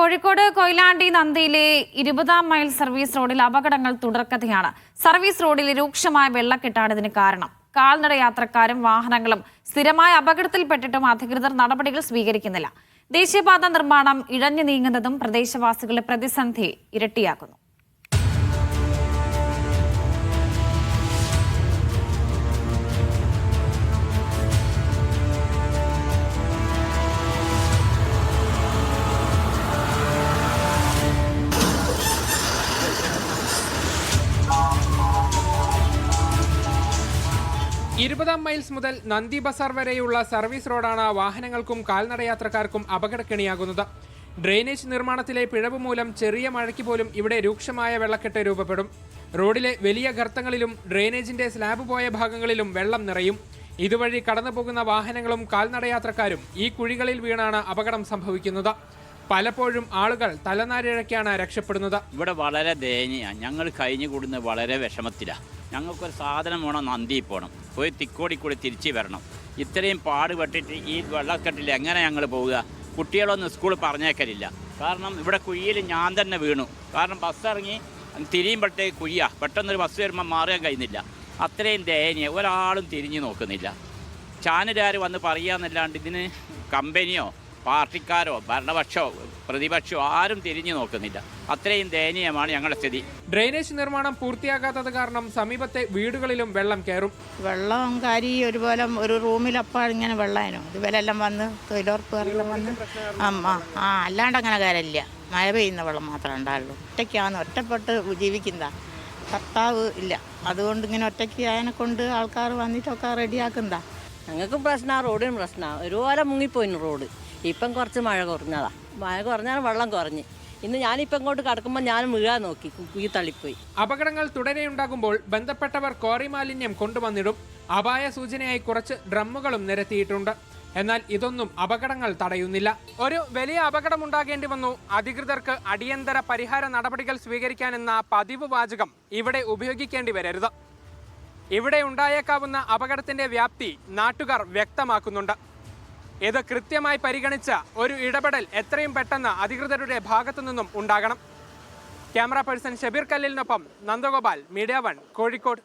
Kozhikode Koyilandy നന്ദിയിലെ 20-ാം mile service റോഡിൽ അപകടങ്ങൾ തുടർക്കഥയാണ്. Service റോഡിൽ രൂക്ഷമായ വെള്ളക്കെട്ടാണ് ഇതിന് കാരണം. കാൽനട യാത്രക്കാരും വാഹനങ്ങളും സ്ഥിരമായ അപകടത്തിൽപ്പെട്ടിട്ടും അധികൃതർ നടപടികൾ സ്വീകരിക്കുന്നില്ല. ദേശീയപാത നിർമ്മാണം ഇഴഞ്ഞു നീങ്ങുന്നതും പ്രദേശവാസികളുടെ പ്രതിസന്ധി ഇരട്ടിയാക്കുന്നു. ഇരുപതാം മൈൽസ് മുതൽ നന്ദി ബസാർ വരെയുള്ള സർവീസ് റോഡാണ് വാഹനങ്ങൾക്കും കാൽനടയാത്രക്കാർക്കും അപകടക്കെണിയാകുന്നത്. ഡ്രെയിനേജ് നിർമ്മാണത്തിലെ പിഴവ് മൂലം ചെറിയ മഴയ്ക്ക് പോലും ഇവിടെ രൂക്ഷമായ വെള്ളക്കെട്ട് രൂപപ്പെടും. റോഡിലെ വലിയ ഗർത്തങ്ങളിലും ഡ്രെയിനേജിന്റെ സ്ലാബ് പോയ ഭാഗങ്ങളിലും വെള്ളം നിറയും. ഇതുവഴി കടന്നുപോകുന്ന വാഹനങ്ങളും കാൽനടയാത്രക്കാരും ഈ കുഴികളിൽ വീണാണ് അപകടം സംഭവിക്കുന്നത്. പലപ്പോഴും ആളുകൾ തലനാരിഴയ്ക്കാണ് രക്ഷപ്പെടുന്നത്. ഇവിടെ വളരെ ദയനീയമാണ്. ഞങ്ങൾ കഴിഞ്ഞുകൂടുന്നത് വളരെ വിഷമത്തിലാണ്. ഞങ്ങൾക്കൊരു സാധനം വേണം, നന്ദി പോകണം, പോയി തിക്കോടിക്കൂടി തിരിച്ചു വരണം. ഇത്രയും പാടുപെട്ടിട്ട് ഈ വെള്ളക്കെട്ടിൽ എങ്ങനെ ഞങ്ങൾ പോവുക? കുട്ടികളൊന്നും സ്കൂളിൽ പറഞ്ഞേക്കലില്ല. കാരണം ഇവിടെ കുഴിയിൽ ഞാൻ തന്നെ വീണു. കാരണം ബസ് ഇറങ്ങി തിരിയുമ്പോഴത്തേക്ക് കുഴിയാണ്. പെട്ടെന്നൊരു ബസ് വരുമ്പോൾ മാറാൻ കഴിയുന്നില്ല. അത്രയും ദയനീയം. ഒരാളും തിരിഞ്ഞു നോക്കുന്നില്ല. ചാനലുകാർ വന്ന് പറയാന്നല്ലാണ്ട് ഇതിന് കമ്പനിയോ പാർട്ടിക്കാരോ ഭരണപക്ഷമോ പ്രതിപക്ഷമോ ആരും തിരിഞ്ഞു നോക്കുന്നില്ല. അത്രയും ദയനീയമാണ് ഞങ്ങളുടെ സ്ഥിതി. ഡ്രെയിനേജ് നിർമ്മാണം പൂർത്തിയാകാത്തത് കാരണം സമീപത്തെ വീടുകളിലും വെള്ളം കയറും. വെള്ളം കാരി ഒരുപോലെ ഒരു റൂമിലപ്പോൾ ഇങ്ങനെ വെള്ളമായിരുന്നു. ഇതുവരെല്ലാം വന്ന് തൊഴിലുറപ്പുകാരെല്ലാം വന്ന് അല്ലാണ്ട് അങ്ങനെ കാര്യമില്ല. മഴ പെയ്യുന്ന വെള്ളം മാത്രമേ ഉണ്ടാവുള്ളൂ. ഒറ്റയ്ക്കാണ്, ഒറ്റപ്പെട്ട് ജീവിക്കുന്നതാ. ഭർത്താവ് ഇല്ല. അതുകൊണ്ട് ഇങ്ങനെ ഒറ്റയ്ക്ക് അതിനെ കൊണ്ട് ആൾക്കാർ വന്നിട്ടൊക്കെ റെഡിയാക്കുന്നതാ. ഞങ്ങൾക്ക് പ്രശ്നമാണ്, റോഡിന് പ്രശ്നമാണ്. ഒരുപോലെ മുങ്ങിപ്പോയിന് റോഡ്. ഇപ്പം കുറച്ച് മഴ കുറഞ്ഞതാ. മഴ കുറഞ്ഞാൽ വെള്ളം കുറഞ്ഞ്. ഇന്ന് ഞാനിപ്പോൾ ഇങ്ങോട്ട് കിടക്കുമ്പോൾ ഞാൻ വീഴാൻ നോക്കി, കുഴി തള്ളിപ്പോയി. അപകടങ്ങൾ തുടരെയുണ്ടാകുമ്പോൾ ബന്ധപ്പെട്ടവർ ക്വാറി മാലിന്യം കൊണ്ടുവന്നിടും. അപായ സൂചനയായി കുറച്ച് ഡ്രമ്മുകളും നിരത്തിയിട്ടുണ്ട്. എന്നാൽ ഇതൊന്നും അപകടങ്ങൾ തടയുന്നില്ല. ഒരു വലിയ അപകടമുണ്ടാകേണ്ടി വന്നു, അധികൃതർക്ക് അടിയന്തര പരിഹാര നടപടികൾ സ്വീകരിക്കാനെന്ന പതിവ് വാചകം ഇവിടെ ഉപയോഗിക്കേണ്ടി വരരുത്. ഇവിടെ ഉണ്ടായേക്കാവുന്ന അപകടത്തിന്റെ വ്യാപ്തി നാട്ടുകാർ വ്യക്തമാക്കുന്നുണ്ട്. ഇത് കൃത്യമായി പരിഗണിച്ച ഒരു ഇടപെടൽ എത്രയും പെട്ടെന്ന് അധികൃതരുടെ ഭാഗത്തു നിന്നും ഉണ്ടാകണം. ക്യാമറ പേഴ്സൺ ഷബീർ കല്ലിലിനൊപ്പം നന്ദഗോപാൽ, മീഡിയ 1, കോഴിക്കോട്.